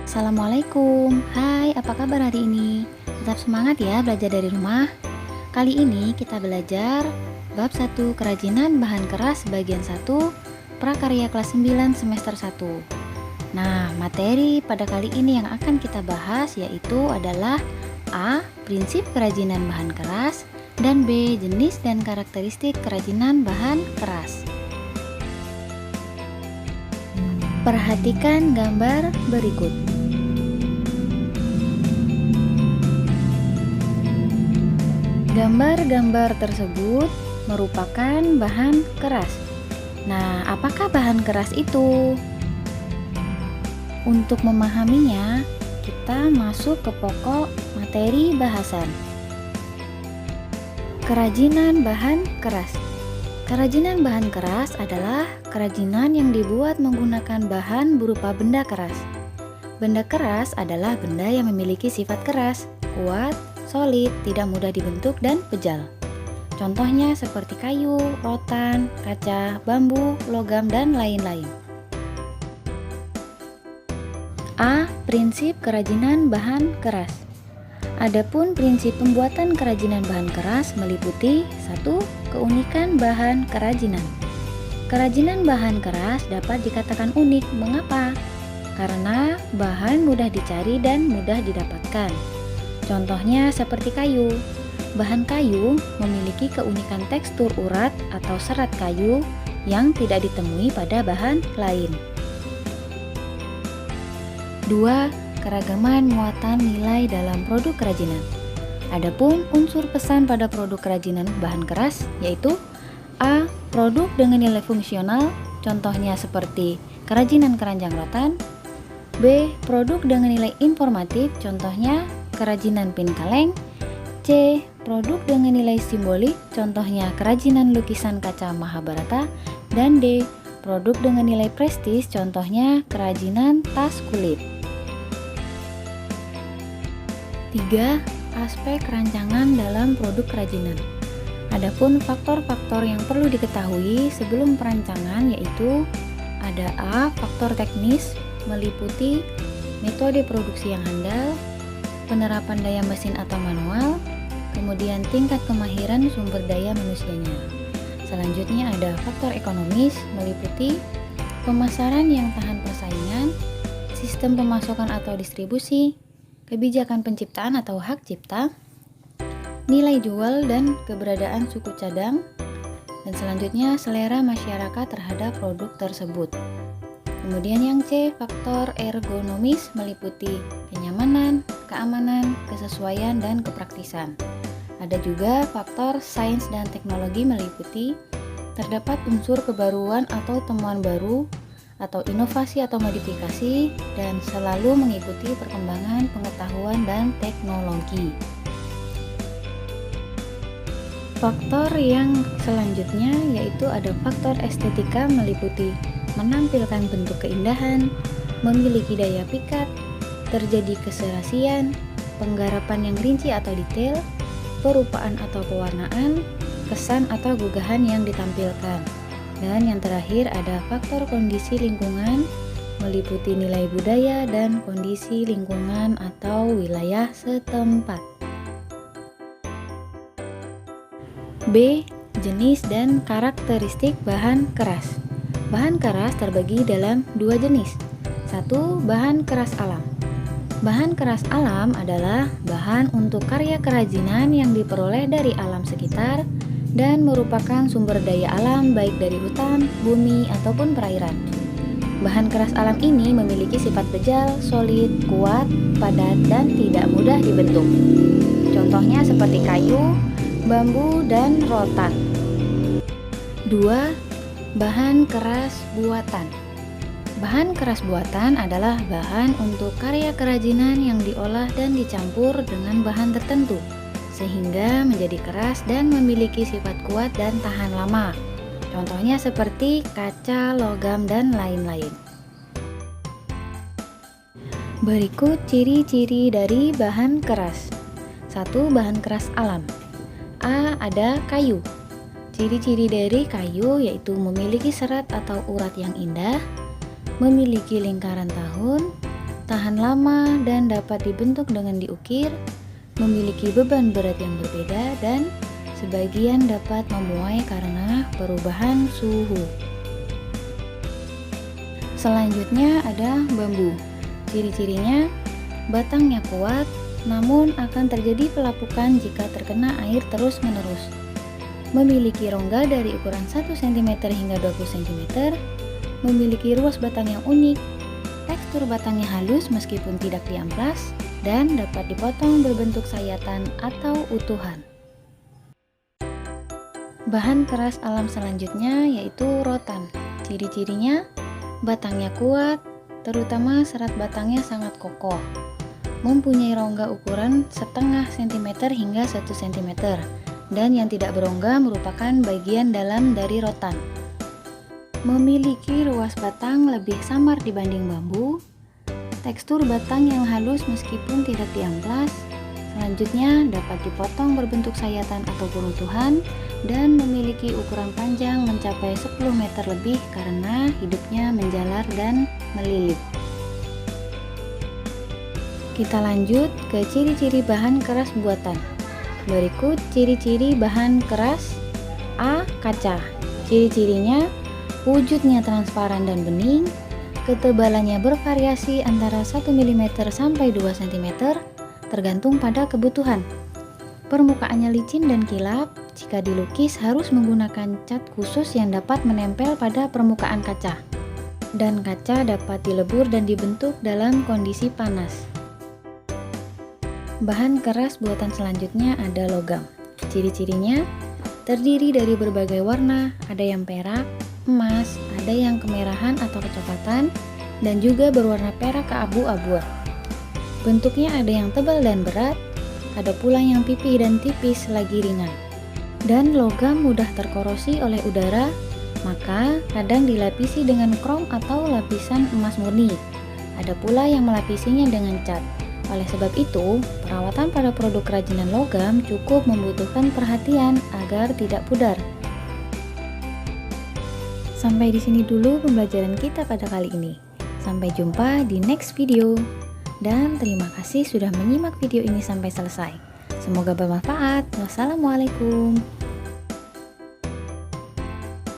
Assalamualaikum. Hai, apa kabar hari ini? Tetap semangat ya belajar dari rumah. Kali ini kita belajar bab 1 kerajinan bahan keras bagian 1 prakarya kelas 9 semester 1. Nah, materi pada kali ini yang akan kita bahas yaitu adalah A. Prinsip kerajinan bahan keras, dan B. Jenis dan karakteristik kerajinan bahan keras. Perhatikan gambar berikut. Gambar-gambar tersebut merupakan bahan keras. Nah, apakah bahan keras itu? Untuk memahaminya, kita masuk ke pokok materi bahasan. Kerajinan bahan keras. Kerajinan bahan keras adalah kerajinan yang dibuat menggunakan bahan berupa benda keras. Benda keras adalah benda yang memiliki sifat keras, kuat, solid, tidak mudah dibentuk, dan pejal. Contohnya seperti kayu, rotan, kaca, bambu, logam, dan lain-lain. A. Prinsip kerajinan bahan keras. Adapun prinsip pembuatan kerajinan bahan keras meliputi 1. Keunikan bahan kerajinan. Kerajinan bahan keras dapat dikatakan unik. Mengapa? Karena bahan mudah dicari dan mudah didapatkan. Contohnya seperti kayu. Bahan kayu memiliki keunikan tekstur urat atau serat kayu yang tidak ditemui pada bahan lain. 2. Keragaman muatan nilai dalam produk kerajinan. Adapun unsur pesan pada produk kerajinan bahan keras yaitu A. Produk dengan nilai fungsional, contohnya seperti kerajinan keranjang rotan. B. Produk dengan nilai informatif, contohnya kerajinan pin kaleng. C. Produk dengan nilai simbolik, contohnya kerajinan lukisan kaca Mahabharata. Dan D. Produk dengan nilai prestis, contohnya kerajinan tas kulit. 3. Aspek rancangan dalam produk kerajinan. Adapun faktor-faktor yang perlu diketahui sebelum perancangan yaitu ada A. Faktor teknis meliputi metode produksi yang handal, penerapan daya mesin atau manual, kemudian tingkat kemahiran sumber daya manusianya. Selanjutnya ada faktor ekonomis meliputi pemasaran yang tahan persaingan, sistem pemasokan atau distribusi, kebijakan penciptaan atau hak cipta, nilai jual dan keberadaan suku cadang, dan selanjutnya selera masyarakat terhadap produk tersebut. Kemudian yang C, faktor ergonomis meliputi kenyamanan, keamanan, kesesuaian, dan kepraktisan. Ada juga faktor sains dan teknologi meliputi terdapat unsur kebaruan atau temuan baru atau inovasi atau modifikasi dan selalu mengikuti perkembangan pengetahuan dan teknologi. Faktor yang selanjutnya yaitu ada faktor estetika meliputi menampilkan bentuk keindahan, memiliki daya pikat, terjadi keserasian, penggarapan yang rinci atau detail, perupaan atau pewarnaan, kesan atau gugahan yang ditampilkan. Dan yang terakhir ada faktor kondisi lingkungan meliputi nilai budaya dan kondisi lingkungan atau wilayah setempat. B. Jenis dan karakteristik bahan keras. Bahan keras terbagi dalam dua jenis. 1. Bahan keras alam. Bahan keras alam adalah bahan untuk karya kerajinan yang diperoleh dari alam sekitar dan merupakan sumber daya alam baik dari hutan, bumi, ataupun perairan. Bahan keras alam ini memiliki sifat bejal, solid, kuat, padat, dan tidak mudah dibentuk. Contohnya seperti kayu, bambu, dan rotan. 2. Bahan keras buatan. Bahan keras buatan adalah bahan untuk karya kerajinan yang diolah dan dicampur dengan bahan tertentu sehingga menjadi keras dan memiliki sifat kuat dan tahan lama. Contohnya seperti kaca, logam, dan lain-lain. Berikut ciri-ciri dari bahan keras. 1. Bahan keras alam. A. Ada kayu. Ciri-ciri dari kayu yaitu memiliki serat atau urat yang indah, memiliki lingkaran tahun, tahan lama dan dapat dibentuk dengan diukir, memiliki beban berat yang berbeda, dan sebagian dapat memuai karena perubahan suhu. Selanjutnya ada bambu. Ciri-cirinya, batangnya kuat, namun akan terjadi pelapukan jika terkena air terus-menerus. Memiliki rongga dari ukuran 1 cm hingga 20 cm, memiliki ruas batang yang unik, tekstur batangnya halus meskipun tidak diamplas, dan dapat dipotong berbentuk sayatan atau utuhan. Bahan keras alam selanjutnya yaitu rotan. Ciri-cirinya, batangnya kuat, terutama serat batangnya sangat kokoh. Mempunyai rongga ukuran setengah cm hingga 1 cm, dan yang tidak berongga merupakan bagian dalam dari rotan. Memiliki ruas batang lebih samar dibanding bambu, tekstur batang yang halus meskipun tidak diamplas. Selanjutnya dapat dipotong berbentuk sayatan ataupun utuhan, dan memiliki ukuran panjang mencapai 10 meter lebih karena hidupnya menjalar dan melilit. Kita lanjut ke ciri-ciri bahan keras buatan. Berikut ciri-ciri bahan keras. A. Kaca. Ciri-cirinya, wujudnya transparan dan bening, ketebalannya bervariasi antara 1 mm sampai 2 cm, tergantung pada kebutuhan. Permukaannya licin dan kilap, jika dilukis harus menggunakan cat khusus yang dapat menempel pada permukaan kaca. Dan kaca dapat dilebur dan dibentuk dalam kondisi panas. Bahan keras buatan selanjutnya ada logam. Ciri-cirinya, terdiri dari berbagai warna, ada yang perak, emas, ada yang kemerahan atau kecoklatan, dan juga berwarna perak keabu-abuan. Bentuknya ada yang tebal dan berat, ada pula yang pipih dan tipis lagi ringan. Dan logam mudah terkorosi oleh udara, maka kadang dilapisi dengan krom atau lapisan emas murni. Ada pula yang melapisinya dengan cat. Oleh sebab itu, perawatan pada produk kerajinan logam cukup membutuhkan perhatian agar tidak pudar. Sampai di sini dulu pembelajaran kita pada kali ini. Sampai jumpa di next video. Dan terima kasih sudah menyimak video ini sampai selesai. Semoga bermanfaat. Wassalamualaikum.